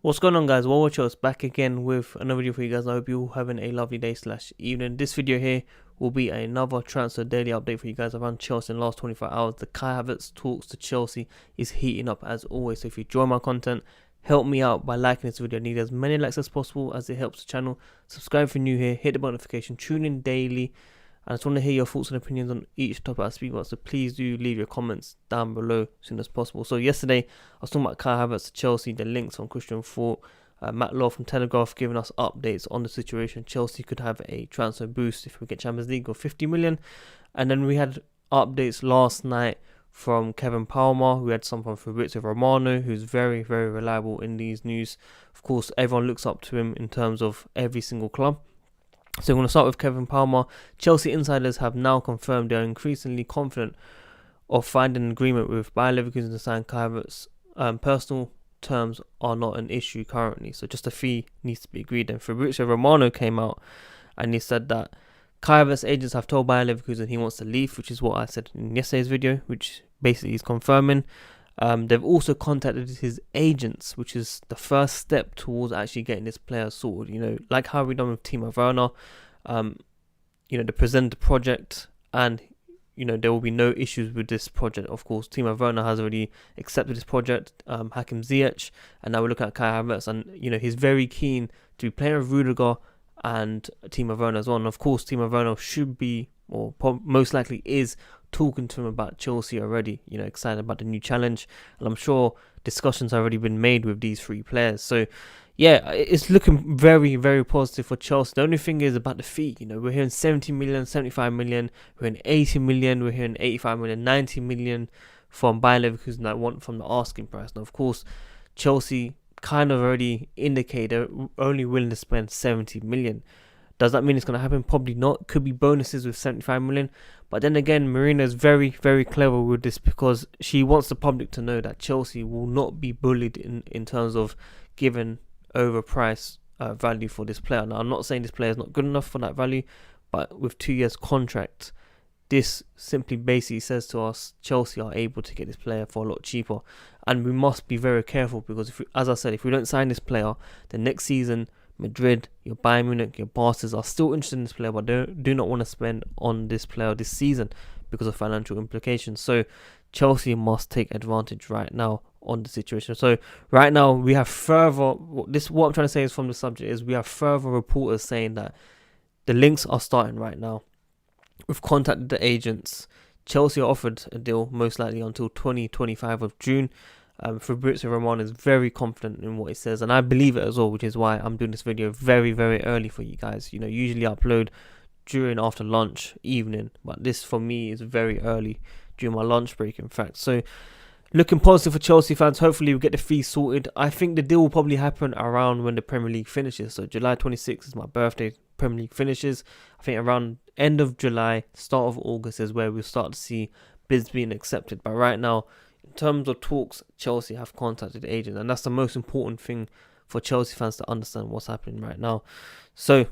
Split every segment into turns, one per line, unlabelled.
What's going on, guys? Well, Watchers back again with another video for you guys. I hope you're all having a lovely day / evening. This video here will be another transfer daily update for you guys around Chelsea in the last 24 hours. The Kai Havertz talks to Chelsea is heating up as always. So if you enjoy my content, help me out by liking this video. I need as many likes as possible as it helps the channel. Subscribe if you're new here, hit the bell notification, tune in daily. I just want to hear your thoughts and opinions on each topic I speak about, so please do leave your comments down below as soon as possible. So yesterday, I was talking about Kai Havertz to Chelsea, the links on Christian Fort, Matt Law from Telegraph giving us updates on the situation. Chelsea could have a transfer boost if we get Champions League of 50 million. And then we had updates last night from Kevin Palmer. We had some from Fabrizio Romano, who's very, very reliable in these news. Of course, everyone looks up to him in terms of every single club. So we're going to start with Kevin Palmer. Chelsea insiders have now confirmed they are increasingly confident of finding an agreement with Bayer Leverkusen to sign Kai Havertz. Personal terms are not an issue currently, so just a fee needs to be agreed. And Fabrizio Romano came out and he said that Kai Havertz agents have told Bayer Leverkusen he wants to leave, which is what I said in yesterday's video, which basically is confirming. They've also contacted his agents, which is the first step towards actually getting this player sorted. You know, like how we done with Timo Werner. They present the project, and there will be no issues with this project. Of course, Timo Werner has already accepted this project. Hakim Ziyech, and now we're looking at Kai Havertz, and he's very keen to be playing with Rudiger and Timo Werner as well. And of course, Timo Werner should be, or most likely is, talking to him about Chelsea already, excited about the new challenge, and I'm sure discussions have already been made with these three players. So yeah, it's looking very, very positive for Chelsea. The only thing is about the fee. We're hearing 70 million, 75 million, we're hearing 80 million, we're hearing 85 million, 90 million from Bayer Leverkusen that want from the asking price. Now, of course, Chelsea kind of already indicated they're only willing to spend 70 million. Does that mean it's going to happen? Probably not. Could be bonuses with 75 million. But then again, Marina is very, very clever with this, because she wants the public to know that Chelsea will not be bullied in terms of giving overpriced value for this player. Now, I'm not saying this player is not good enough for that value, but with 2 years contract, this simply basically says to us Chelsea are able to get this player for a lot cheaper. And we must be very careful, because as I said, if we don't sign this player, the next season Madrid, your Bayern Munich, your Barca's are still interested in this player, but do not want to spend on this player this season because of financial implications. So Chelsea must take advantage right now on the situation. So right now we have what I'm trying to say is, from the subject, is we have further reporters saying that the links are starting right now. We've contacted the agents. Chelsea are offered a deal most likely until 2025 of June. Fabrizio Romano is very confident in what he says, and I believe it as well, which is why I'm doing this video very, very early for you guys. Usually I upload after lunch, evening, but this for me is very early, during my lunch break in fact. So looking positive for Chelsea fans. Hopefully we get the fee sorted. I think the deal will probably happen around when the Premier League finishes. So July 26th is my birthday. Premier League finishes. I think around end of July, start of August is where we'll start to see bids being accepted. But right now, in terms of talks, Chelsea have contacted the agent, and that's the most important thing for Chelsea fans to understand what's happening right now. So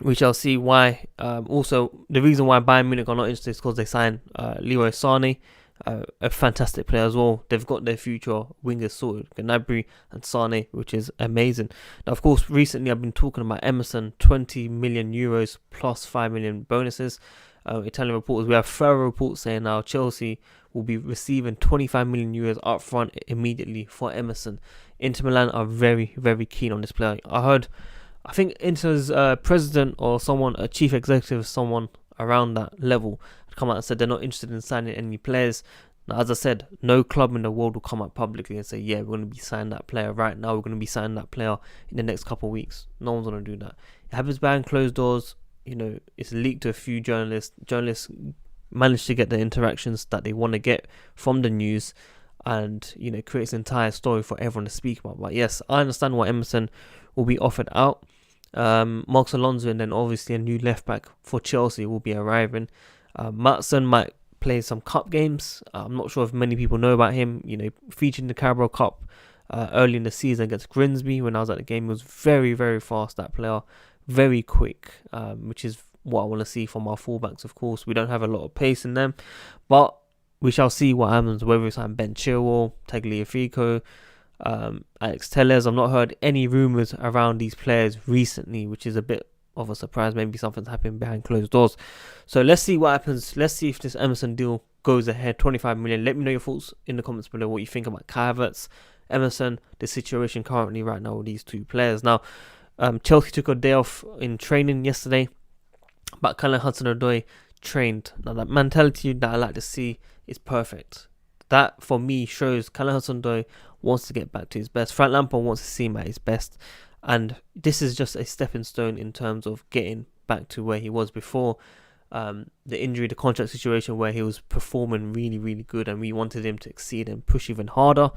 we shall see why. Also, the reason why Bayern Munich are not interested is because they signed Leroy Sané, a fantastic player as well. They've got their future wingers sorted, Gnabry and Sané, which is amazing. Now, of course, recently I've been talking about Emerson, 20 million euros plus 5 million bonuses. Italian reporters, we have further reports saying now Chelsea will be receiving 25 million euros up front immediately for Emerson. Inter Milan are very, very keen on this player. I think Inter's president or someone, a chief executive, someone around that level, come out and said they're not interested in signing any players. Now, as I said, no club in the world will come out publicly and say, yeah, we're going to be signing that player right now, we're going to be signing that player in the next couple of weeks. No one's going to do that. It happens behind closed doors. It's leaked to a few journalists. Journalists manage to get the interactions that they want to get from the news, and creates an entire story for everyone to speak about. But yes, I understand why Emerson will be offered out. Marcos Alonso, and then obviously a new left back for Chelsea will be arriving. Matson might play some cup games. I'm not sure if many people know about him. Featured in the Carabao Cup early in the season against Grimsby. When I was at the game, he was very, very fast, that player. Very quick, which is what I want to see from our fullbacks. Of course, we don't have a lot of pace in them, but we shall see what happens, whether it's Ben Chilwell, Tagliafico, Alex Telles. I've not heard any rumours around these players recently, which is a bit of a surprise. Maybe something's happening behind closed doors. So let's see what happens. Let's see if this Emerson deal goes ahead. 25 million. Let me know your thoughts in the comments below, what you think about Havertz, Emerson, the situation currently right now with these two players. Now, Chelsea took a day off in training yesterday, but Callum Hudson-Odoi trained. Now, that mentality that I like to see is perfect. That, for me, shows Callum Hudson-Odoi wants to get back to his best. Frank Lampard wants to see him at his best. And this is just a stepping stone in terms of getting back to where he was before the injury, the contract situation, where he was performing really, really good and we wanted him to exceed and push even harder.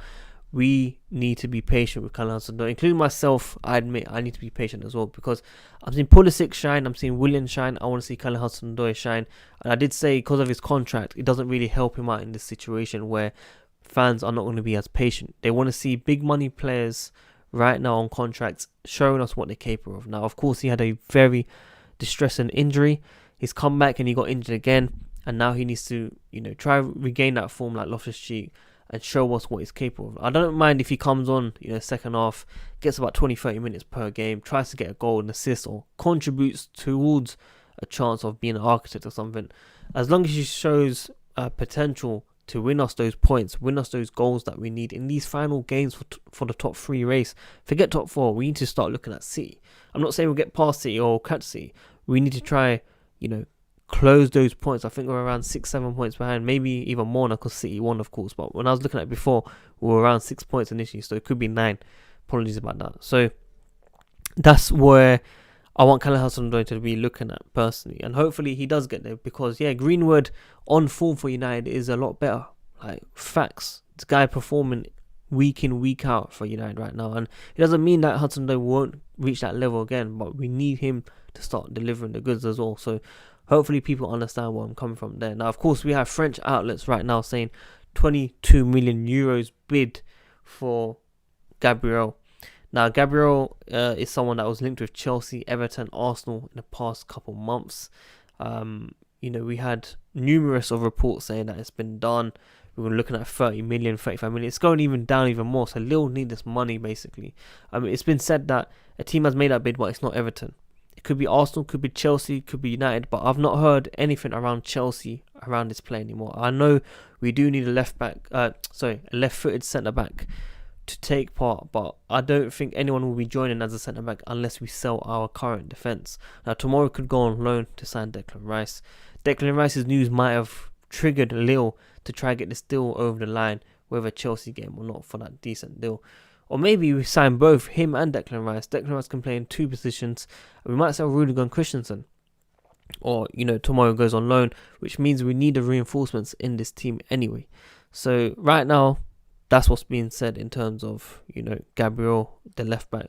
We need to be patient with Callum Hudson-Odoi, including myself. I admit I need to be patient as well, because I'm seeing Pulisic shine, I'm seeing Willian shine. I want to see Callum Hudson-Odoi shine. And I did say, because of his contract, it doesn't really help him out in this situation where fans are not going to be as patient. They want to see big money players right now on contracts showing us what they're capable of. Now, of course, he had a very distressing injury. He's come back and he got injured again, and now he needs to, try regain that form like Loftus-Cheek and show us what he's capable of. I don't mind if he comes on, second half, gets about 20-30 minutes per game, tries to get a goal and assist, or contributes towards a chance of being an architect or something. As long as he shows potential to win us those points, win us those goals that we need in these final games for the top 3 race. Forget top 4, we need to start looking at City. I'm not saying we'll get past City or catch City. We need to try, close those points. I think we're around 6-7 points behind, maybe even more now because City won, of course. But when I was looking at it before, we were around 6 points initially, so it could be 9. Apologies about that. So that's where I want Callum Hudson-Odoi to be looking at personally, and hopefully he does get there, because Greenwood on form for United is a lot better. Like, facts. This guy performing week in, week out for United right now, and it doesn't mean that Hudson-Odoi won't reach that level again, but we need him to start delivering the goods as well. So hopefully people understand where I'm coming from there. Now, of course, we have French outlets right now saying 22 million euros bid for Gabriel. Now, Gabriel is someone that was linked with Chelsea, Everton, Arsenal in the past couple months. We had numerous of reports saying that it's been done. We were looking at 30 million, 35 million. It's going even down even more. So Lille need this money, basically. It's been said that a team has made that bid, but it's not Everton. It could be Arsenal, could be Chelsea, could be United, but I've not heard anything around Chelsea around this play anymore. I know we do need a left-footed centre-back to take part, but I don't think anyone will be joining as a centre-back unless we sell our current defence. Now, tomorrow could go on loan to sign Declan Rice. Declan Rice's news might have triggered Lille to try and get this deal over the line, whether Chelsea get him or not, for that decent deal. Or maybe we sign both him and Declan Rice. Declan Rice can play in 2 positions. We might sell Rudiger and Christensen. Or, tomorrow goes on loan, which means we need the reinforcements in this team anyway. So right now, that's what's being said in terms of, Gabriel, the left back.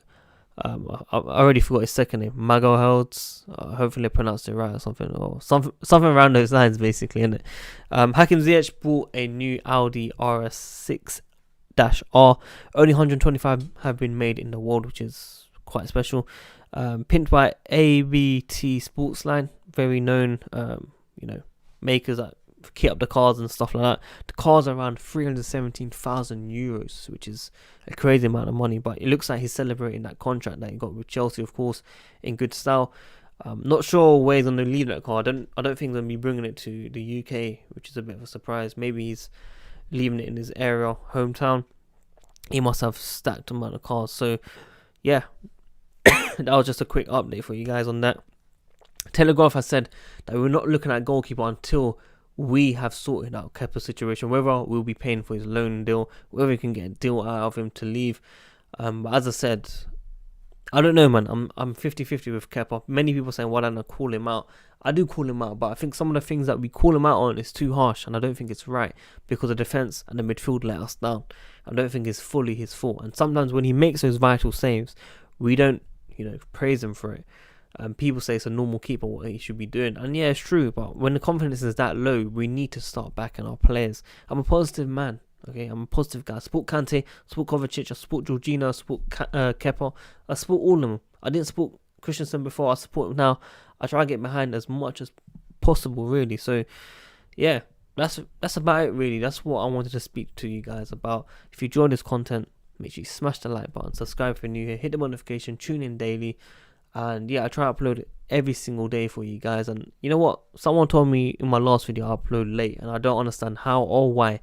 I already forgot his second name. Havertz. Hopefully I pronounced it right or something. Or something around those lines, basically, isn't it? Hakim Ziyech bought a new Audi RS6 -R. Only 125 have been made in the world, which is quite special. Pinned by ABT Sportsline, very known, makers that kit up the cars and stuff like that. The cars are around 317,000 euros, which is a crazy amount of money. But it looks like he's celebrating that contract that he got with Chelsea, of course, in good style. Not sure where he's going to leave that car. I don't think they'll be bringing it to the UK, which is a bit of a surprise. Maybe he's leaving it in his area, hometown. He must have stacked amount of cars. So yeah, that was just a quick update for you guys on that. Telegraph has said that we're not looking at goalkeeper until we have sorted out Kepa's situation, whether we'll be paying for his loan deal, whether we can get a deal out of him to leave. But as I said, I don't know, man. I'm 50-50 with Kepa. Many people saying, why don't I call him out? I do call him out, but I think some of the things that we call him out on is too harsh, and I don't think it's right, because the defence and the midfield let us down. I don't think it's fully his fault. And sometimes when he makes those vital saves, we don't, praise him for it. People say it's a normal keeper, what he should be doing. And yeah, it's true, but when the confidence is that low, we need to start backing our players. I'm a positive man. Okay, I'm a positive guy. I support Kante, I support Kovacic, I support Jorginho, I support Kepa. I support all of them. I didn't support Christensen before, I support him now. I try to get behind as much as possible, really. So, yeah, that's about it, really. That's what I wanted to speak to you guys about. If you enjoyed this content, Make sure you smash the like button, subscribe if you're new here, hit the notification, tune in daily. And yeah, I try to upload it every single day for you guys. And you know what? Someone told me in my last video I upload late, and I don't understand how or why.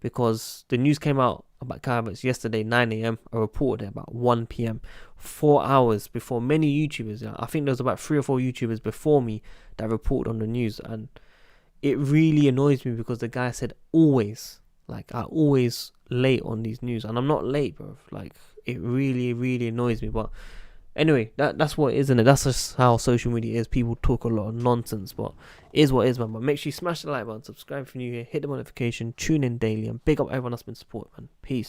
Because the news came out about Havertz yesterday 9 a.m. I reported it about 1 p.m. 4 hours before many YouTubers. I think there was about 3 or 4 YouTubers before me that reported on the news, and it really annoys me because the guy said always. Like, I always late on these news, and I'm not late, bro. Like, it really annoys me. But anyway, that's what it is, isn't it? That's just how social media is. People talk a lot of nonsense, but it is what it is, man. But make sure you smash the like button, subscribe if you're new here, hit the notification, tune in daily, and big up everyone that's been supporting, man. Peace.